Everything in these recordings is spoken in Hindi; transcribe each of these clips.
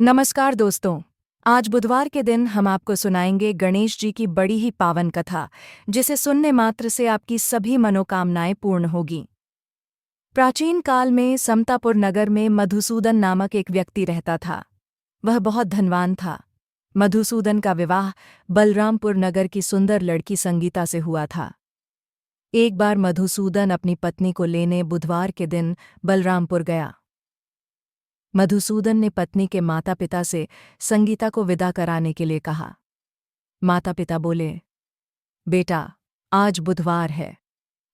नमस्कार दोस्तों। आज बुधवार के दिन हम आपको सुनाएंगे गणेश जी की बड़ी ही पावन कथा, जिसे सुनने मात्र से आपकी सभी मनोकामनाएं पूर्ण होगी। प्राचीन काल में समतापुर नगर में मधुसूदन नामक एक व्यक्ति रहता था। वह बहुत धनवान था। मधुसूदन का विवाह बलरामपुर नगर की सुंदर लड़की संगीता से हुआ था। एक बार मधुसूदन अपनी पत्नी को लेने बुधवार के दिन बलरामपुर गया। मधुसूदन ने पत्नी के माता पिता से संगीता को विदा कराने के लिए कहा। माता पिता बोले, बेटा, आज बुधवार है।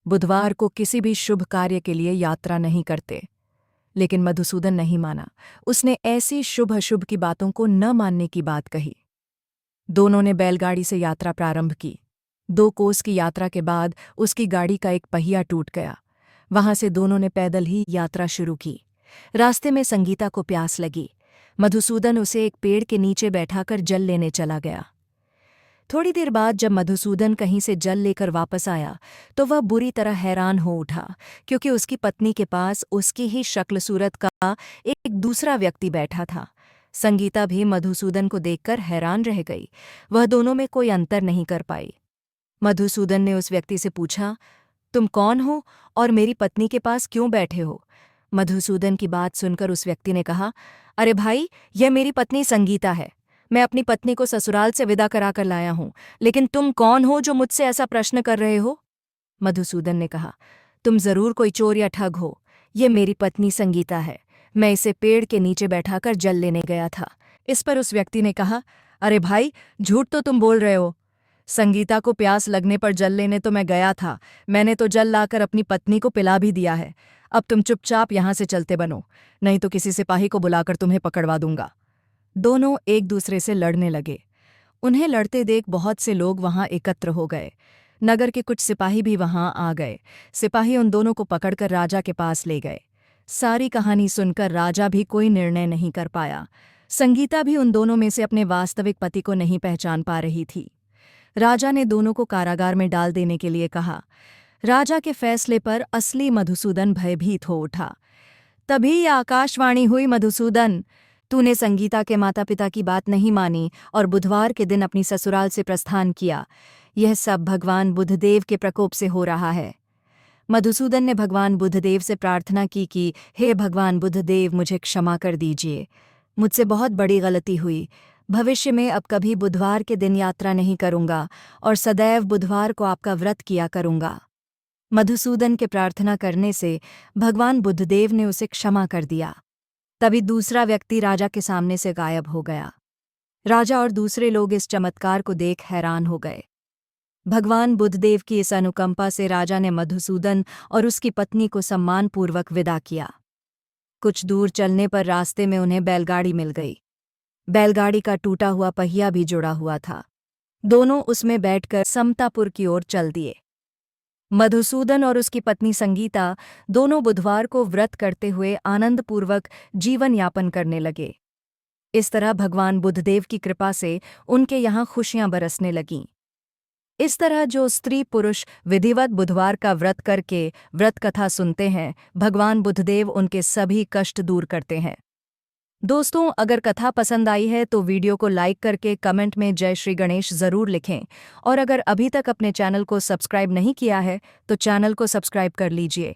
बुधवार को किसी भी शुभ कार्य के लिए यात्रा नहीं करते। लेकिन मधुसूदन नहीं माना। उसने ऐसी शुभ अशुभ की बातों को न मानने की बात कही। दोनों ने बैलगाड़ी से यात्रा प्रारंभ की। 2 कोस की यात्रा के बाद उसकी गाड़ी का एक पहिया टूट गया। वहां से दोनों ने पैदल ही यात्रा शुरू की। रास्ते में संगीता को प्यास लगी। मधुसूदन उसे एक पेड़ के नीचे बैठाकर जल लेने चला गया। थोड़ी देर बाद जब मधुसूदन कहीं से जल लेकर वापस आया तो वह बुरी तरह हैरान हो उठा, क्योंकि उसकी पत्नी के पास उसकी ही शक्ल सूरत का एक दूसरा व्यक्ति बैठा था। संगीता भी मधुसूदन को देखकर हैरान रह गई। वह दोनों में कोई अंतर नहीं कर पाई। मधुसूदन ने उस व्यक्ति से पूछा, तुम कौन हो और मेरी पत्नी के पास क्यों बैठे हो? मधुसूदन की बात सुनकर उस व्यक्ति ने कहा, अरे भाई, यह मेरी पत्नी संगीता है। मैं अपनी पत्नी को ससुराल से विदा कराकर लाया हूं, लेकिन तुम कौन हो जो मुझसे ऐसा प्रश्न कर रहे हो? मधुसूदन ने कहा, तुम जरूर कोई चोर या ठग हो। ये मेरी पत्नी संगीता है। मैं इसे पेड़ के नीचे बैठाकर जल लेने गया था। इस पर उस व्यक्ति ने कहा, अरे भाई, झूठ तो तुम बोल रहे हो। संगीता को प्यास लगने पर जल लेने तो मैं गया था। मैंने तो जल लाकर अपनी पत्नी को पिला भी दिया है। अब तुम चुपचाप यहां से चलते बनो, नहीं तो किसी सिपाही को बुलाकर तुम्हें पकड़वा दूंगा। दोनों एक दूसरे से लड़ने लगे। उन्हें लड़ते देख बहुत से लोग वहां एकत्र हो गए। नगर के कुछ सिपाही भी वहां आ गए। सिपाही उन दोनों को पकड़कर राजा के पास ले गए। सारी कहानी सुनकर राजा भी कोई निर्णय नहीं कर पाया। संगीता भी उन दोनों में से अपने वास्तविक पति को नहीं पहचान पा रही थी। राजा ने दोनों को कारागार में डाल देने के लिए कहा। राजा के फैसले पर असली मधुसूदन भयभीत हो उठा। तभी आकाशवाणी हुई, मधुसूदन, तूने संगीता के माता पिता की बात नहीं मानी और बुधवार के दिन अपनी ससुराल से प्रस्थान किया। यह सब भगवान बुद्धदेव के प्रकोप से हो रहा है। मधुसूदन ने भगवान बुद्धदेव से प्रार्थना की कि हे भगवान बुद्धदेव, मुझे क्षमा कर दीजिए। मुझसे बहुत बड़ी गलती हुई। भविष्य में अब कभी बुधवार के दिन यात्रा नहीं करूंगा और सदैव बुधवार को आपका व्रत किया करूंगा। मधुसूदन के प्रार्थना करने से भगवान बुद्धदेव ने उसे क्षमा कर दिया। तभी दूसरा व्यक्ति राजा के सामने से गायब हो गया। राजा और दूसरे लोग इस चमत्कार को देख हैरान हो गए। भगवान बुद्धदेव की इस अनुकंपा से राजा ने मधुसूदन और उसकी पत्नी को सम्मानपूर्वक विदा किया। कुछ दूर चलने पर रास्ते में उन्हें बैलगाड़ी मिल गई। बैलगाड़ी का टूटा हुआ पहिया भी जुड़ा हुआ था। दोनों उसमें बैठकर समतापुर की ओर चल दिए। मधुसूदन और उसकी पत्नी संगीता दोनों बुधवार को व्रत करते हुए आनंदपूर्वक जीवन यापन करने लगे। इस तरह भगवान बुद्धदेव की कृपा से उनके यहाँ खुशियां बरसने लगीं। इस तरह जो स्त्री पुरुष विधिवत बुधवार का व्रत करके व्रत कथा सुनते हैं, भगवान बुद्धदेव उनके सभी कष्ट दूर करते हैं। दोस्तों, अगर कथा पसंद आई है तो वीडियो को लाइक करके कमेंट में जय श्री गणेश ज़रूर लिखें, और अगर अभी तक अपने चैनल को सब्सक्राइब नहीं किया है तो चैनल को सब्सक्राइब कर लीजिए।